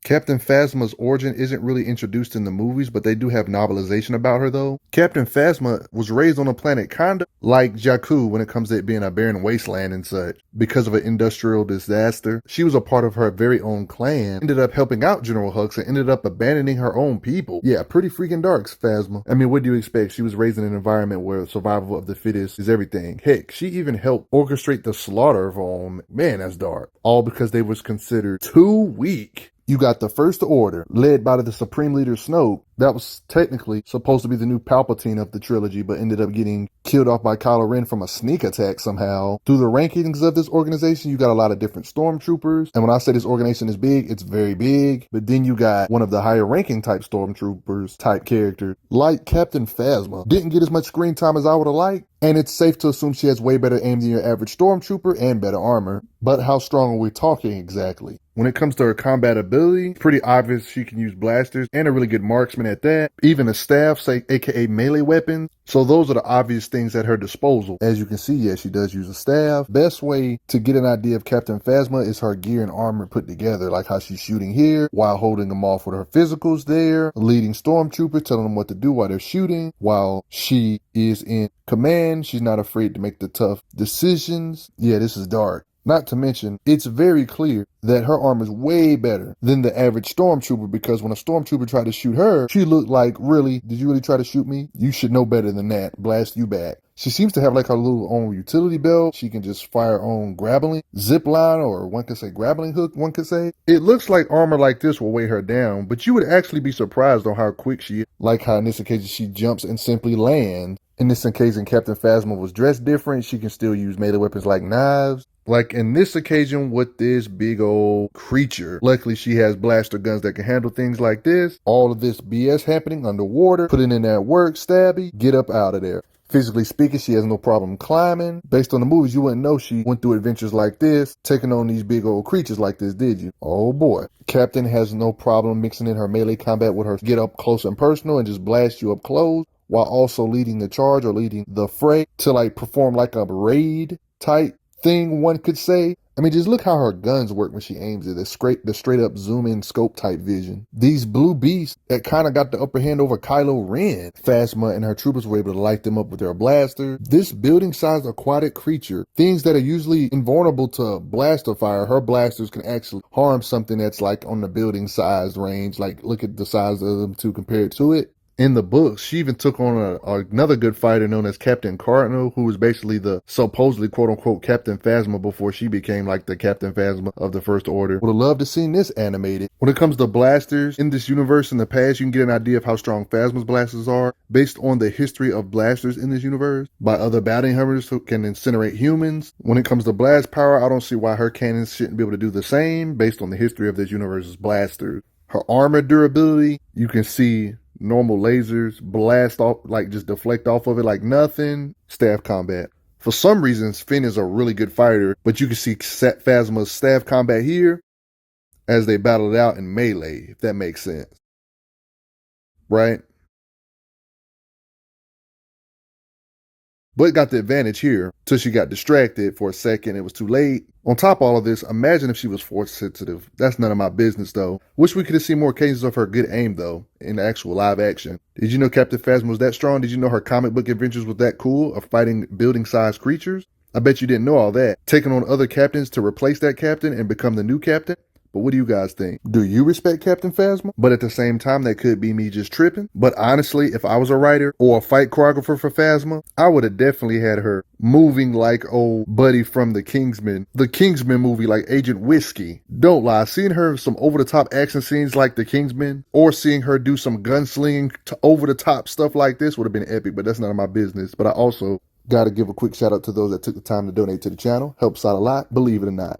Captain Phasma's origin isn't really introduced in the movies, but they do have novelization about her though. Captain Phasma was raised on a planet kinda like Jakku when it comes to it being a barren wasteland and such. Because of an industrial disaster, she was a part of her very own clan, ended up helping out General Hux and ended up abandoning her own people. Yeah, pretty freaking dark, Phasma. I mean, what do you expect? She was raised in an environment where survival of the fittest is everything. Heck, she even helped orchestrate the slaughter of her own. Man, that's dark. All because they was considered too weak. You got the First Order, led by the Supreme Leader Snoke. That was technically supposed to be the new Palpatine of the trilogy, but ended up getting killed off by Kylo Ren from a sneak attack somehow. Through the rankings of this organization, you got a lot of different stormtroopers. And when I say this organization is big, it's very big. But then you got one of the higher ranking type stormtroopers type characters, like Captain Phasma. Didn't get as much screen time as I would have liked. And it's safe to assume she has way better aim than your average stormtrooper and better armor. But how strong are we talking exactly? When it comes to her combat ability, it's pretty obvious she can use blasters and a really good marksman at that. Even a staff, say aka melee weapons. So those are the obvious things at her disposal. As you can see, yes, she does use a staff. Best way to get an idea of Captain Phasma is her gear and armor put together, like how she's shooting here while holding them off with her physicals there, leading stormtroopers, telling them what to do while they're shooting, while she is in command. She's not afraid to make the tough decisions. Yeah, this is dark. Not to mention, it's very clear that her armor is way better than the average stormtrooper, because when a stormtrooper tried to shoot her, she looked like, really? Did you really try to shoot me? You should know better than that. Blast you back. She seems to have like her little own utility belt. She can just fire her own grappling zip line, or one could say grappling hook, one could say. It looks like armor like this will weigh her down, but you would actually be surprised on how quick she is. Like how in this occasion she jumps and simply lands. In this occasion, Captain Phasma was dressed different. She can still use melee weapons like knives. Like in this occasion with this big old creature. Luckily, she has blaster guns that can handle things like this. All of this BS happening underwater. Putting in that work, stabby, get up out of there. Physically speaking, she has no problem climbing. Based on the movies, you wouldn't know she went through adventures like this, taking on these big old creatures like this, did you? Oh boy. Captain has no problem mixing in her melee combat with her get up close and personal and just blast you up close, while also leading the charge or leading the fray to like perform like a raid type thing, one could say. I mean, just look how her guns work when she aims it. The straight up zoom in scope type vision. These blue beasts that kind of got the upper hand over Kylo Ren. Phasma and her troopers were able to light them up with their blaster. This building sized aquatic creature, things that are usually invulnerable to blaster fire, her blasters can actually harm something that's like on the building size range. Like look at the size of them two compared to it. In the books, she even took on another good fighter known as Captain Cardinal, who was basically the supposedly quote-unquote Captain Phasma before she became like the Captain Phasma of the First Order. Would have loved to seen this animated. When it comes to blasters, in this universe in the past, you can get an idea of how strong Phasma's blasters are based on the history of blasters in this universe by other bounty hunters who can incinerate humans. When it comes to blast power, I don't see why her cannons shouldn't be able to do the same based on the history of this universe's blasters. Her armor durability, you can see normal lasers blast off, like just deflect off of it like nothing. Staff combat. For some reasons, Finn is a really good fighter, but you can see Phasma's staff combat here as they battle it out in melee, if that makes sense. Right? But got the advantage here till she got distracted for a second. It was too late. On top of all of this, imagine if she was force sensitive. That's none of my business though. Wish we could have seen more cases of her good aim though in the actual live action. Did you know Captain Phasma was that strong? Did you know her comic book adventures was that cool of fighting building sized creatures? I bet you didn't know all that. Taking on other captains to replace that captain and become the new captain? But what do you guys think? Do you respect Captain Phasma? But at the same time, that could be me just tripping. But honestly, if I was a writer or a fight choreographer for Phasma, I would have definitely had her moving like old buddy from the Kingsman movie, like Agent Whiskey. Don't lie, seeing her some over-the-top action scenes like the Kingsman, or seeing her do some gunslinging over-the-top stuff like this would have been epic, but that's none of my business. But I also gotta give a quick shout out to those that took the time to donate to the channel. Helps out a lot, believe it or not.